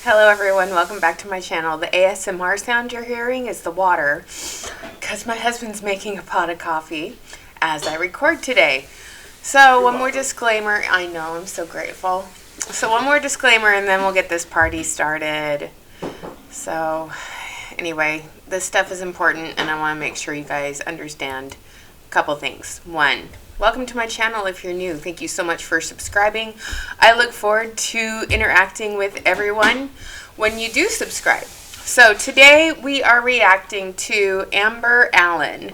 Hello everyone, welcome back to my channel. The ASMR sound you're hearing is the water because my husband's making a pot of coffee as I record today. So one more disclaimer. I know, I'm so grateful. So one more disclaimer and then we'll get this party started. So anyway, this stuff is important and I want to make sure you guys understand a couple things. One, welcome to my channel if you're new. Thank you so much for subscribing. I look forward to interacting with everyone when you do subscribe. So today we are reacting to Amber Allen.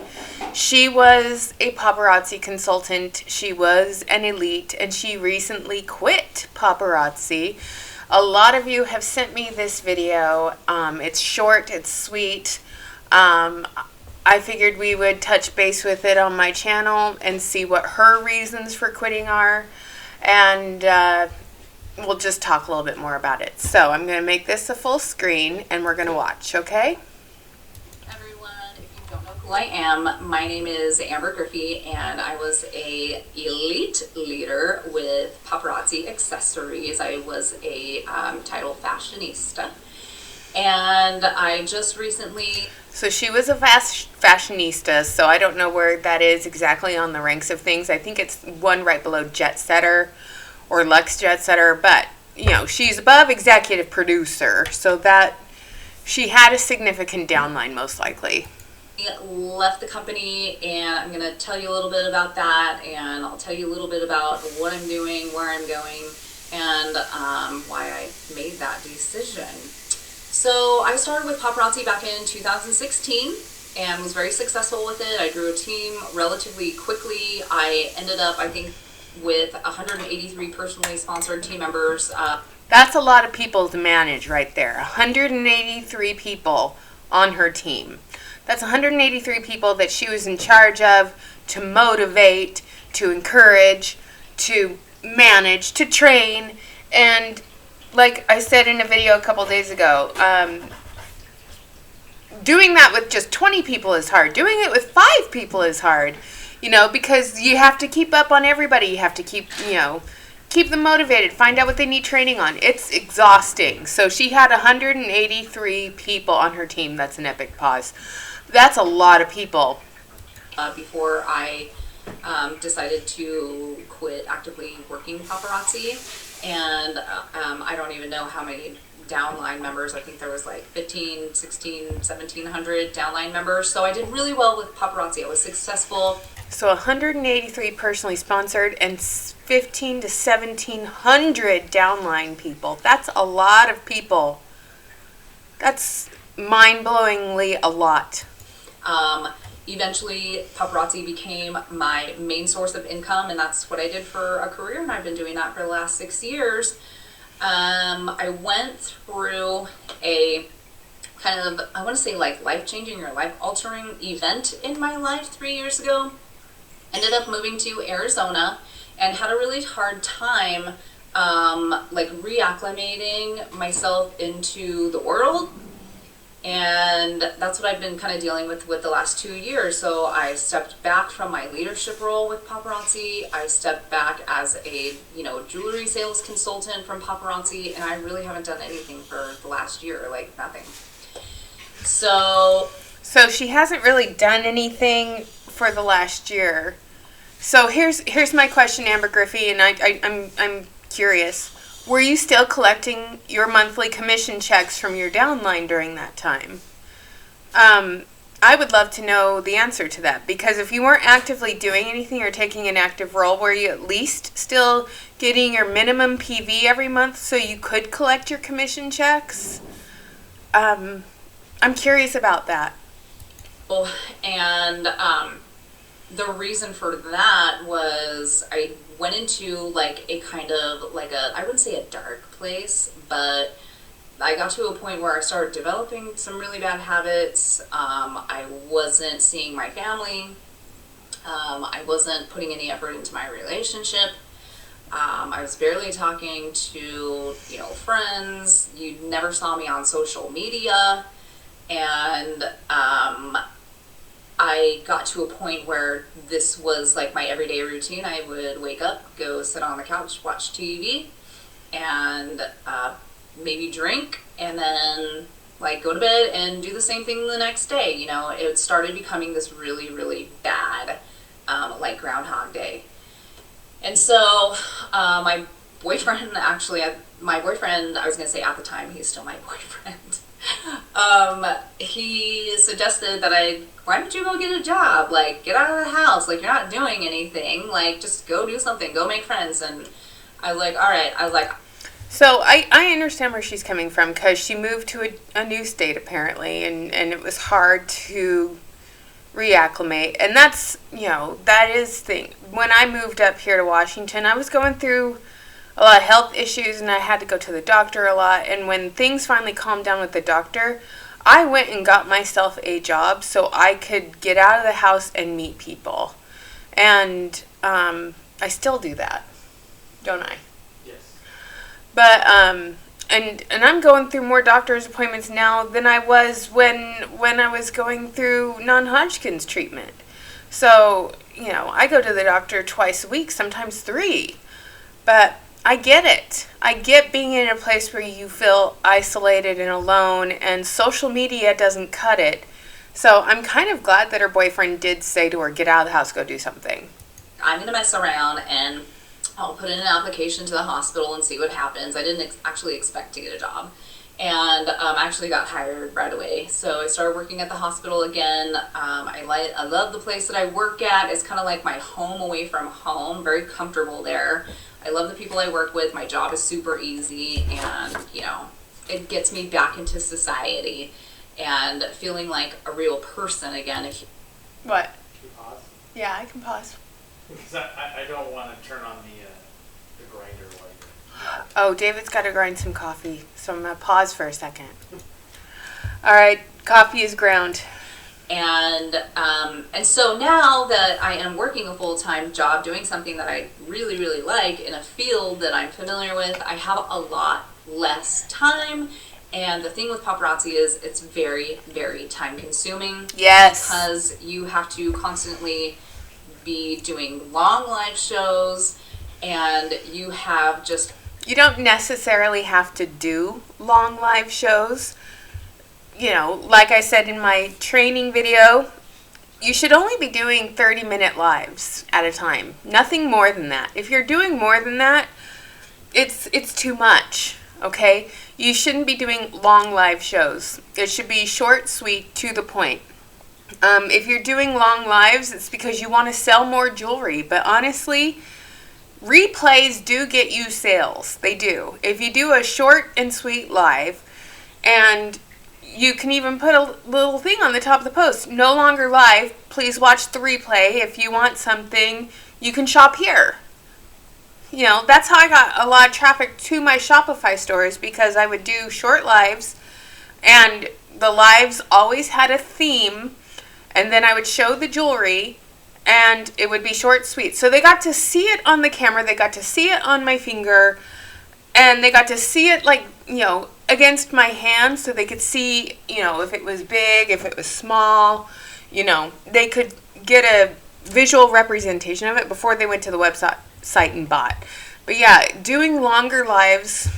She was a paparazzi consultant. She was an elite and she recently quit paparazzi. A lot of you have sent me this video. It's short, it's sweet. I figured we would touch base with it on my channel and see what her reasons for quitting are, and we'll just talk a little bit more about it. So I'm going to make this a full screen and we're going to watch, okay? Everyone, if you don't know who I am, my name is Amber Griffey and I was a elite leader with Paparazzi Accessories. I was a title fashionista. And I just recently... So she was a fashionista, so I don't know where that is exactly on the ranks of things. I think it's one right below jet setter or Lux jet setter, but, you know, she's above executive producer, so that she had a significant downline most likely. Left the company, and I'm going to tell you a little bit about that, and I'll tell you a little bit about what I'm doing, where I'm going, and why I made that decision. So I started with paparazzi back in 2016 and was very successful with it. I grew a team relatively quickly. I ended up, I think, with 183 personally sponsored team members. That's a lot of people to manage right there. 183 people on her team. That's 183 people that she was in charge of to motivate, to encourage, to manage, to train, and like I said in a video a couple days ago, doing that with just 20 people is hard. Doing it with 5 people is hard, you know, because you have to keep up on everybody. You have to keep them motivated, find out what they need training on. It's exhausting. So she had 183 people on her team. That's an epic pause. That's a lot of people. Before I decided to quit actively working paparazzi. And I don't even know how many downline members. I think there was like 15, 16, 1700 downline members. So I did really well with paparazzi. I was successful. So 183 personally sponsored and 15 to 1700 downline people. That's a lot of people. That's mind-blowingly a lot. Eventually, paparazzi became my main source of income, and that's what I did for a career, and I've been doing that for the last 6 years. I went through a kind of, I want to say like life-changing or life-altering event in my life 3 years ago. Ended up moving to Arizona and had a really hard time like reacclimating myself into the world. And that's what I've been kind of dealing with the last 2 years. So I stepped back from my leadership role with paparazzi. I stepped back as a, jewelry sales consultant from paparazzi, and I really haven't done anything for the last year, like nothing. So she hasn't really done anything for the last year. So here's my question, Amber Griffey, and I'm curious. Were you still collecting your monthly commission checks from your downline during that time? I would love to know the answer to that, because if you weren't actively doing anything or taking an active role, were you at least still getting your minimum PV every month so you could collect your commission checks? I'm curious about that. And the reason for that was I went into like a kind of like I wouldn't say a dark place, but I got to a point where I started developing some really bad habits. I wasn't seeing my family. I wasn't putting any effort into my relationship. I was barely talking to, friends. You never saw me on social media. And I got to a point where this was like my everyday routine. I would wake up, go sit on the couch, watch TV, and maybe drink, and then like go to bed and do the same thing the next day. You know, it started becoming this really, really bad, like Groundhog Day. And so my boyfriend, actually, my boyfriend, I was going to say at the time, he's still my boyfriend. He suggested that why don't you go get a job? Like, get out of the house. Like, you're not doing anything. Like, just go do something. Go make friends. And I was like, all right. I was like... So I understand where she's coming from, because she moved to a new state, apparently, and it was hard to reacclimate. And that's, that is the thing. When I moved up here to Washington, I was going through a lot of health issues, and I had to go to the doctor a lot. And when things finally calmed down with the doctor, I went and got myself a job so I could get out of the house and meet people. And I still do that, don't I? Yes. But and I'm going through more doctor's appointments now than I was when I was going through non-Hodgkin's treatment. So, I go to the doctor twice a week, sometimes 3. But I get it. I get being in a place where you feel isolated and alone, and social media doesn't cut it. So I'm kind of glad that her boyfriend did say to her, get out of the house, go do something. I'm going to mess around, and I'll put in an application to the hospital and see what happens. I didn't actually expect to get a job, and I actually got hired right away. So I started working at the hospital again. I love the place that I work at. It's kind of like my home away from home, very comfortable there. I love the people I work with. My job is super easy, and, it gets me back into society and feeling like a real person again. What? Can you pause? Yeah, I can pause. Because I don't want to turn on the grinder while you're... Oh, David's got to grind some coffee, so I'm going to pause for a second. All right, coffee is ground. And so now that I am working a full-time job, doing something that I really, really like in a field that I'm familiar with, I have a lot less time. And the thing with paparazzi is it's very, very time-consuming. Yes. Because you have to constantly be doing long live shows, and you have just... You don't necessarily have to do long live shows. Like I said in my training video, you should only be doing 30-minute lives at a time. Nothing more than that. If you're doing more than that, it's too much, okay? You shouldn't be doing long live shows. It should be short, sweet, to the point. If you're doing long lives, it's because you want to sell more jewelry. But honestly, replays do get you sales. They do. If you do a short and sweet live, and you can even put a little thing on the top of the post, no longer live, please watch the replay. If you want something, you can shop here. That's how I got a lot of traffic to my Shopify stores, because I would do short lives, and the lives always had a theme, and then I would show the jewelry, and it would be short, sweet. So they got to see it on the camera, they got to see it on my finger, and they got to see it against my hand, so they could see, if it was big, if it was small, they could get a visual representation of it before they went to the website and bought. But yeah, doing longer lives,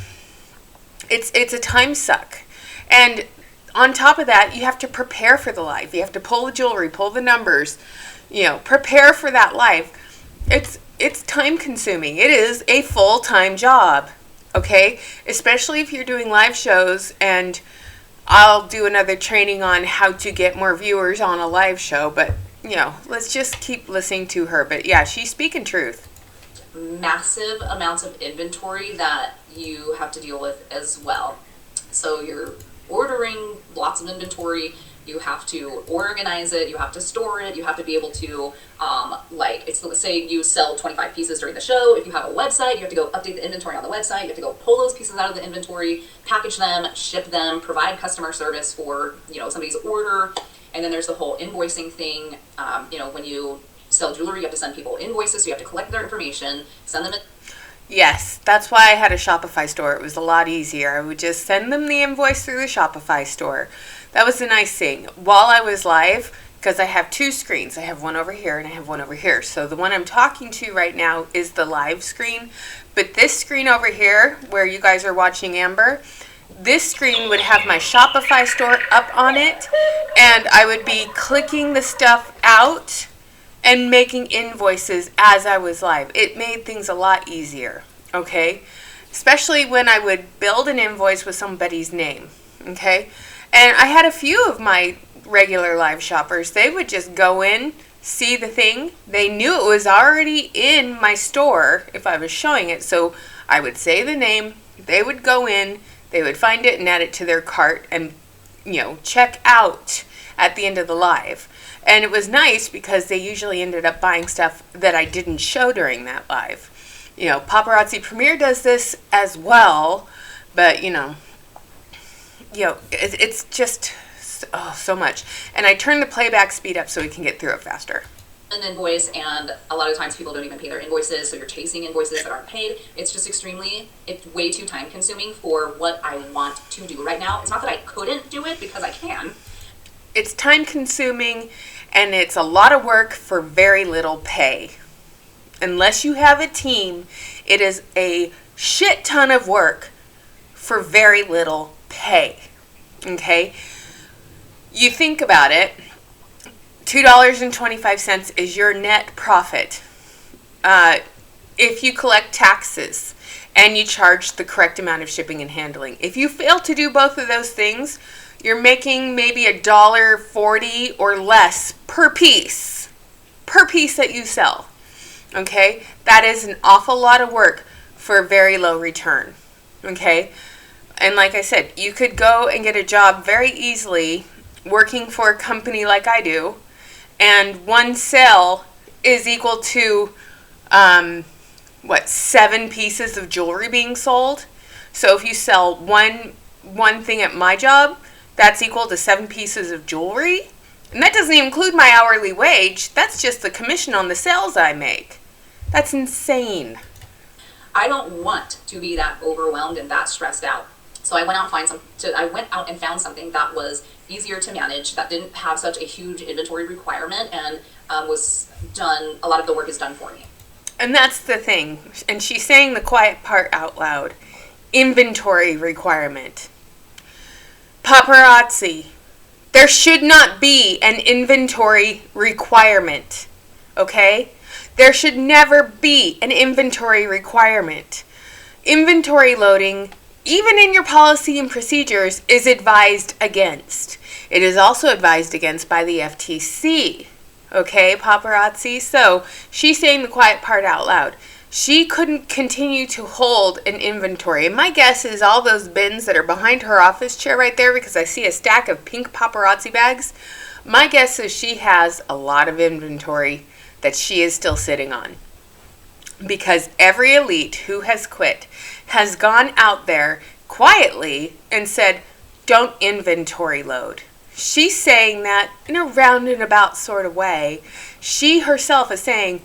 it's a time suck. And on top of that, you have to prepare for the live. You have to pull the jewelry, pull the numbers, prepare for that live. It's time consuming. It is a full-time job. Okay, especially if you're doing live shows, and I'll do another training on how to get more viewers on a live show, but, let's just keep listening to her. But yeah, she's speaking truth. Massive amounts of inventory that you have to deal with as well. So you're ordering lots of inventory, you have to organize it, you have to store it, you have to be able to, let's say you sell 25 pieces during the show. If you have a website, you have to go update the inventory on the website, you have to go pull those pieces out of the inventory, package them, ship them, provide customer service for, somebody's order. And then there's the whole invoicing thing. When you sell jewelry, you have to send people invoices, so you have to collect their information, send them Yes, that's why I had a Shopify store. It was a lot easier. I would just send them the invoice through the Shopify store. That was the nice thing. While I was live, because I have two screens. I have one over here and I have one over here. So the one I'm talking to right now is the live screen. But this screen over here, where you guys are watching Amber, this screen would have my Shopify store up on it, and I would be clicking the stuff out and making invoices as I was live. It made things a lot easier, okay? Especially when I would build an invoice with somebody's name, okay? And I had a few of my regular live shoppers. They would just go in, see the thing. They knew it was already in my store if I was showing it. So I would say the name, they would go in, they would find it and add it to their cart and, check out at the end of the live. And it was nice because they usually ended up buying stuff that I didn't show during that live. Paparazzi Premiere does this as well, but, it's just so much. And I turn the playback speed up so we can get through it faster. An invoice, and a lot of times people don't even pay their invoices, so you're chasing invoices that aren't paid. It's just it's way too time consuming for what I want to do right now. It's not that I couldn't do it, because I can. It's time consuming, and it's a lot of work for very little pay. Unless you have a team, it is a shit ton of work for very little pay. Okay? You think about it, $2.25 is your net profit. If you collect taxes and you charge the correct amount of shipping and handling. If you fail to do both of those things, you're making maybe $1.40 or less per piece that you sell. Okay? That is an awful lot of work for very low return. Okay? And like I said, you could go and get a job very easily working for a company like I do, and one sale is equal to 7 pieces of jewelry being sold. So if you sell one thing at my job, that's equal to 7 pieces of jewelry. And that doesn't even include my hourly wage. That's just the commission on the sales I make. That's insane. I don't want to be that overwhelmed and that stressed out. So I went out and found something that was easier to manage, that didn't have such a huge inventory requirement, and was done. A lot of the work is done for me. And that's the thing. And she's saying the quiet part out loud. Inventory requirement. Paparazzi. There should not be an inventory requirement. Okay? There should never be an inventory requirement. Inventory loading, even in your policy and procedures, is advised against. It is also advised against by the FTC. Okay, paparazzi? So, she's saying the quiet part out loud. She couldn't continue to hold an inventory. And my guess is all those bins that are behind her office chair right there, because I see a stack of pink paparazzi bags, my guess is she has a lot of inventory that she is still sitting on. Because every elite who has quit has gone out there quietly and said, don't inventory load. She's saying that in a roundabout sort of way. She herself is saying,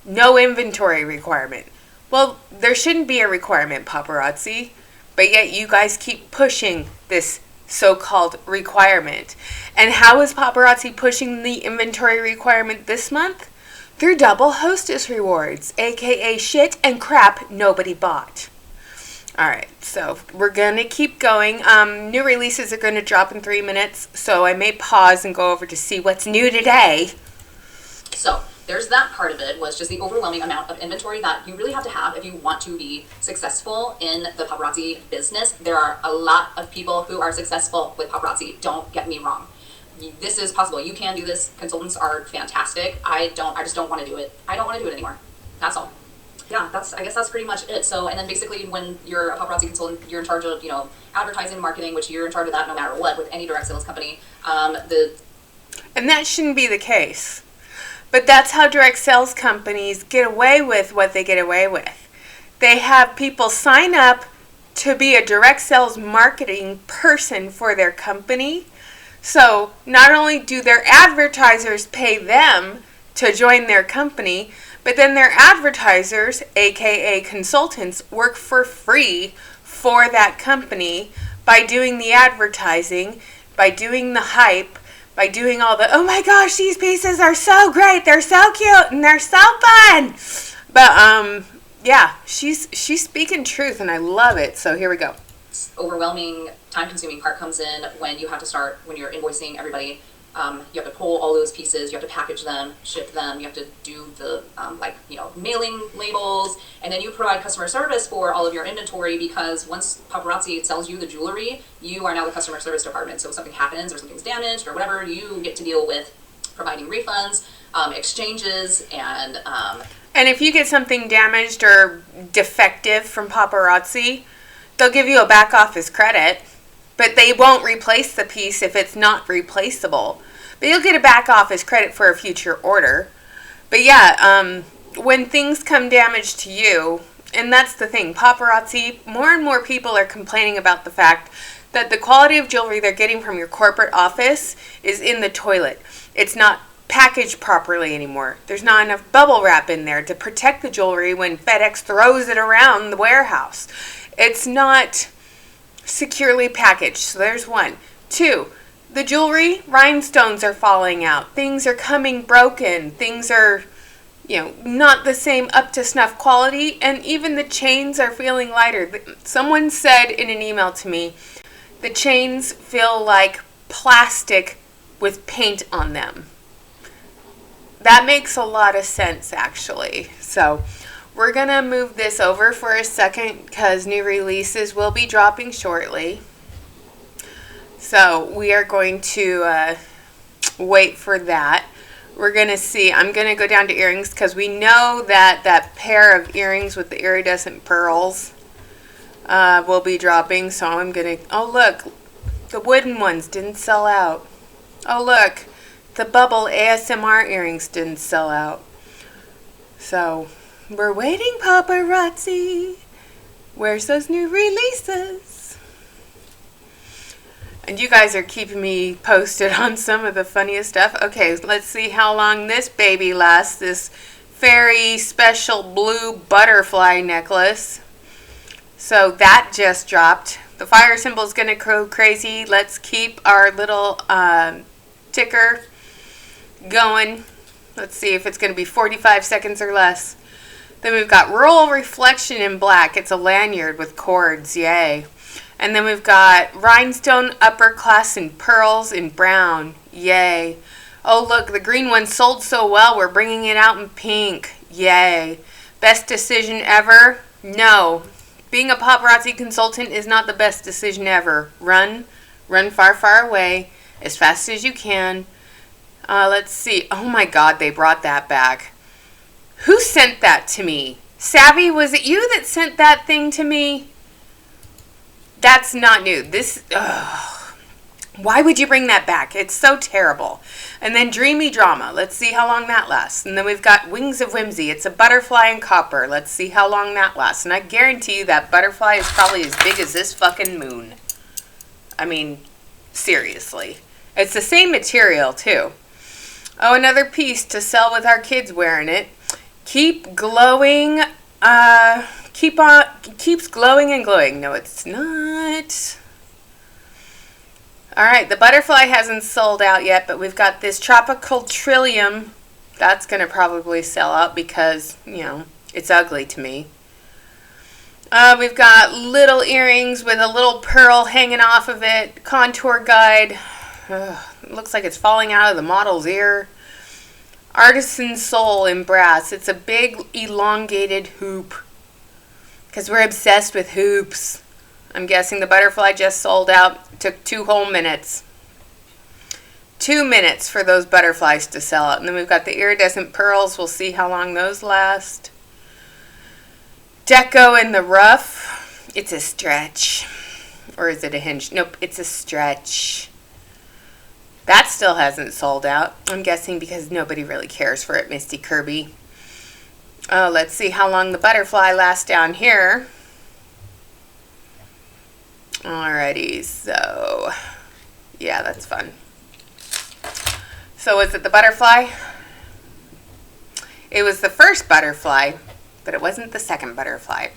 no inventory requirement. Well, there shouldn't be a requirement, paparazzi, but yet you guys keep pushing this so-called requirement. And how is paparazzi pushing the inventory requirement this month? Through double hostess rewards, aka shit and crap nobody bought. Alright, so we're going to keep going. New releases are going to drop in 3 minutes, so I may pause and go over to see what's new today. So, there's that part of it, was just the overwhelming amount of inventory that you really have to have if you want to be successful in the paparazzi business. There are a lot of people who are successful with paparazzi, don't get me wrong. This is possible. You can do this. Consultants are fantastic. I just don't want to do it. I don't want to do it anymore. That's all. Yeah, I guess that's pretty much it. So, and then basically when you're a paparazzi consultant, you're in charge of, advertising, marketing, which you're in charge of that no matter what with any direct sales company. And that shouldn't be the case. But that's how direct sales companies get away with what they get away with. They have people sign up to be a direct sales marketing person for their company. So not only do their advertisers pay them to join their company, but then their advertisers, aka consultants, work for free for that company by doing the advertising, by doing the hype, by doing all the, oh my gosh, these pieces are so great, they're so cute, and they're so fun. But yeah, she's speaking truth, and I love it. So here we go. Overwhelming, time-consuming part comes in when you have to start, when you're invoicing everybody. You have to pull all those pieces, you have to package them, ship them, you have to do the, mailing labels, and then you provide customer service for all of your inventory, because once Paparazzi sells you the jewelry, you are now the customer service department. So if something happens or something's damaged or whatever, you get to deal with providing refunds, exchanges, and if you get something damaged or defective from Paparazzi, they'll give you a back office credit, but they won't replace the piece if it's not replaceable. But you'll get a back office credit for a future order. But yeah, when things come damaged to you, and that's the thing, Paparazzi, more and more people are complaining about the fact that the quality of jewelry they're getting from your corporate office is in the toilet. It's not packaged properly anymore. There's not enough bubble wrap in there to protect the jewelry when FedEx throws it around the warehouse. It's not securely packaged. So there's one. Two, the jewelry, rhinestones are falling out. Things are coming broken. Things are, not the same up to snuff quality. And even the chains are feeling lighter. Someone said in an email to me, the chains feel like plastic with paint on them. That makes a lot of sense, actually. So we're going to move this over for a second because new releases will be dropping shortly. So we are going to wait for that. We're going to see. I'm going to go down to earrings because we know that that pair of earrings with the iridescent pearls will be dropping. So I'm going to... Oh, look. The wooden ones didn't sell out. Oh, look. The bubble ASMR earrings didn't sell out. So... we're waiting, Paparazzi. Where's those new releases? And you guys are keeping me posted on some of the funniest stuff. Okay, let's see how long this baby lasts. This very special blue butterfly necklace. So that just dropped. The fire symbol is going to go crazy. Let's keep our little ticker going. Let's see if it's going to be 45 seconds or less. Then we've got Rural Reflection in black. It's a lanyard with cords. Yay. And then we've got Rhinestone Upper Class in pearls in brown. Yay. Oh, look, the green one sold so well, we're bringing it out in pink. Yay. Best decision ever? No. Being a paparazzi consultant is not the best decision ever. Run far, far away, as fast as you can. Let's see. Oh my God, they brought that back. Who sent that to me? Savvy, was it you that sent that thing to me? That's not new. Why would you bring that back? It's so terrible. And then Dreamy Drama. Let's see how long that lasts. And then we've got Wings of Whimsy. It's a butterfly in copper. Let's see how long that lasts. And I guarantee you that butterfly is probably as big as this fucking moon. I mean, seriously. It's the same material, too. Oh, another piece to sell with our kids wearing it. Keep glowing. Keeps glowing and glowing. No, it's not. All right, the butterfly hasn't sold out yet, but we've got this Tropical Trillium. That's going to probably sell out because, it's ugly to me. We've got little earrings with a little pearl hanging off of it. Contour guide. It looks like it's falling out of the model's ear. Artisan Soul in brass. It's a big elongated hoop. Because we're obsessed with hoops. I'm guessing the butterfly just sold out. It took 2 whole minutes. 2 minutes for those butterflies to sell out. And then we've got the iridescent pearls. We'll see how long those last. Deco in the rough. It's a stretch. Or is it a hinge? Nope, it's a stretch. That still hasn't sold out. I'm guessing because nobody really cares for it, Misty Kirby. Oh, let's see how long the butterfly lasts down here. Alrighty, so yeah, that's fun. So is it the butterfly? It was the first butterfly, but it wasn't the second butterfly.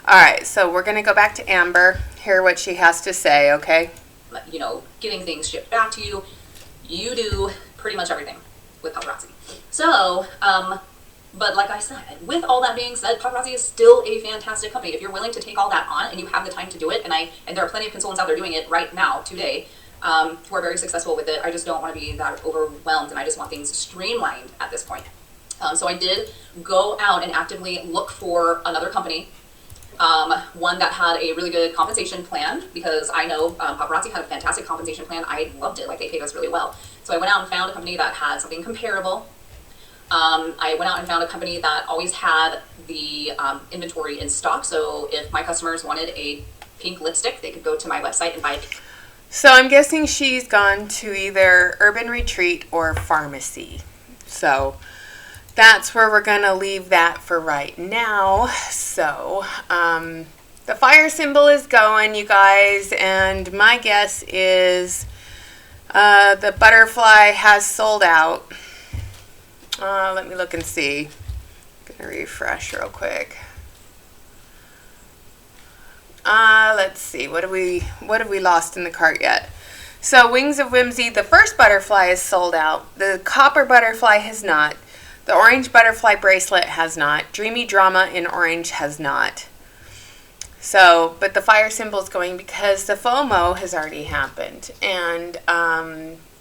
Alright, so we're going to go back to Amber, hear what she has to say, okay? Getting things shipped back to you. you do pretty much everything with paparazzi. So, but like I said, with all that being said, paparazzi is still a fantastic company. If you're willing to take all that on and you have the time to do it, and there are plenty of consultants out there doing it right now, today, who are very successful with it. I just don't want to be that overwhelmed, and I just want things streamlined at this point. So I did go out and actively look for another company, one that had a really good compensation plan, because I know paparazzi had a fantastic compensation plan. I loved it. Like, they paid us really well. So I went out and found a company that had something comparable. I went out and found a company that always had the inventory in stock. So if my customers wanted a pink lipstick, they could go to my website and buy it. So I'm guessing she's gone to either Urban Retreat or Pharmacy. So that's where we're going to leave that for right now. So the fire symbol is going, you guys, and my guess is the butterfly has sold out. Let me look and see. I'm going to refresh real quick. Let's see. What have we lost in the cart yet? So Wings of Whimsy, the first butterfly is sold out. The copper butterfly has not. The orange butterfly bracelet has not. Dreamy Drama in orange has not. So, but the fire symbol is going because the FOMO has already happened. And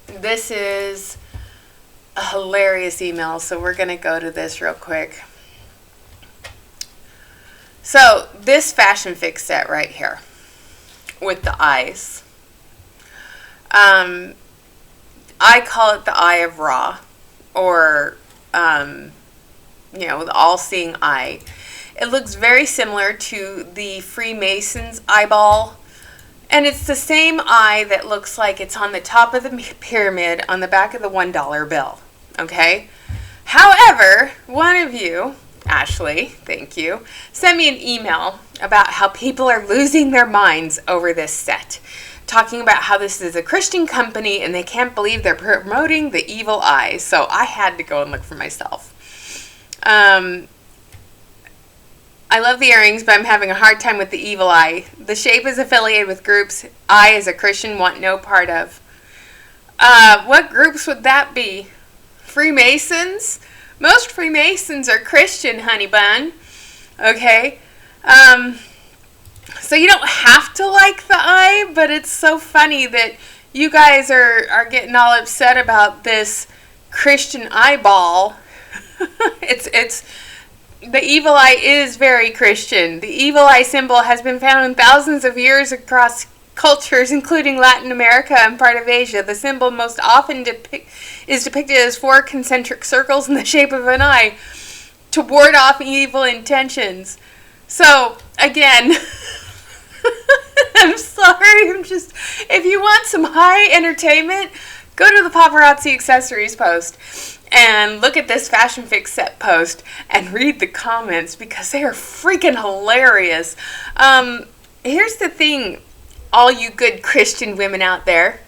this is a hilarious email, so we're going to go to this real quick. So, this Fashion Fix set right here with the eyes. I call it the Eye of Ra, or, you know, the all-seeing eye. It looks very similar to the Freemason's eyeball, and it's the same eye that looks like it's on the top of the pyramid on the back of the $1 bill, okay? However, one of you, Ashley, thank you, sent me an email about how people are losing their minds over this set, talking about how this is a Christian company and they can't believe they're promoting the evil eye. So I had to go and look for myself. I love the earrings, but I'm having a hard time with the evil eye. The shape is affiliated with groups I, as a Christian, want no part of. What groups would that be? Freemasons? Most Freemasons are Christian, honey bun. Okay? So you don't have to like the eye, but it's so funny that you guys are getting all upset about this Christian eyeball. It's the evil eye is very Christian. The evil eye symbol has been found thousands of years across cultures, including Latin America and part of Asia. The symbol most often is depicted as 4 concentric circles in the shape of an eye to ward off evil intentions. So, again, I'm sorry, if you want some high entertainment, go to the Paparazzi Accessories post and look at this Fashion Fix set post and read the comments because they are freaking hilarious. Here's the thing, all you good Christian women out there.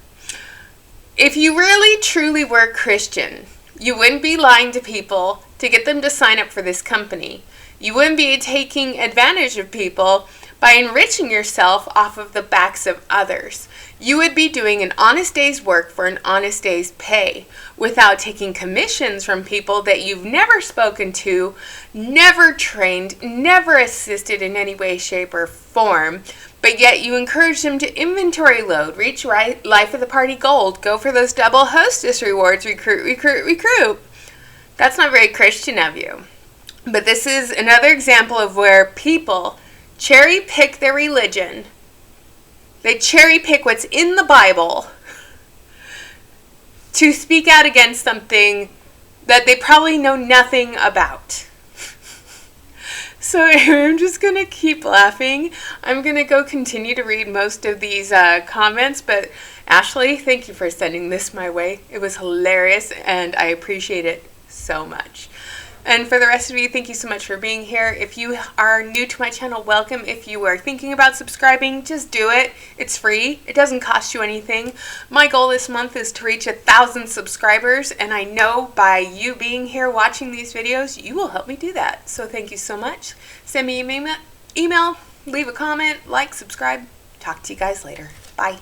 If you really truly were Christian, you wouldn't be lying to people to get them to sign up for this company. You wouldn't be taking advantage of people by enriching yourself off of the backs of others. You would be doing an honest day's work for an honest day's pay without taking commissions from people that you've never spoken to, never trained, never assisted in any way, shape, or form, but yet you encourage them to inventory load, reach life of the party gold, go for those double hostess rewards, recruit. That's not very Christian of you. But this is another example of where people cherry pick their religion. They cherry pick what's in the Bible to speak out against something that they probably know nothing about. So I'm just going to keep laughing. I'm going to go continue to read most of these comments, but Ashley, thank you for sending this my way. It was hilarious, and I appreciate it so much. And for the rest of you, thank you so much for being here. If you are new to my channel, welcome. If you are thinking about subscribing, just do it. It's free. It doesn't cost you anything. My goal this month is to reach 1,000 subscribers, and I know by you being here watching these videos, you will help me do that. So thank you so much. Send me an email, leave a comment, like, subscribe. Talk to you guys later. Bye.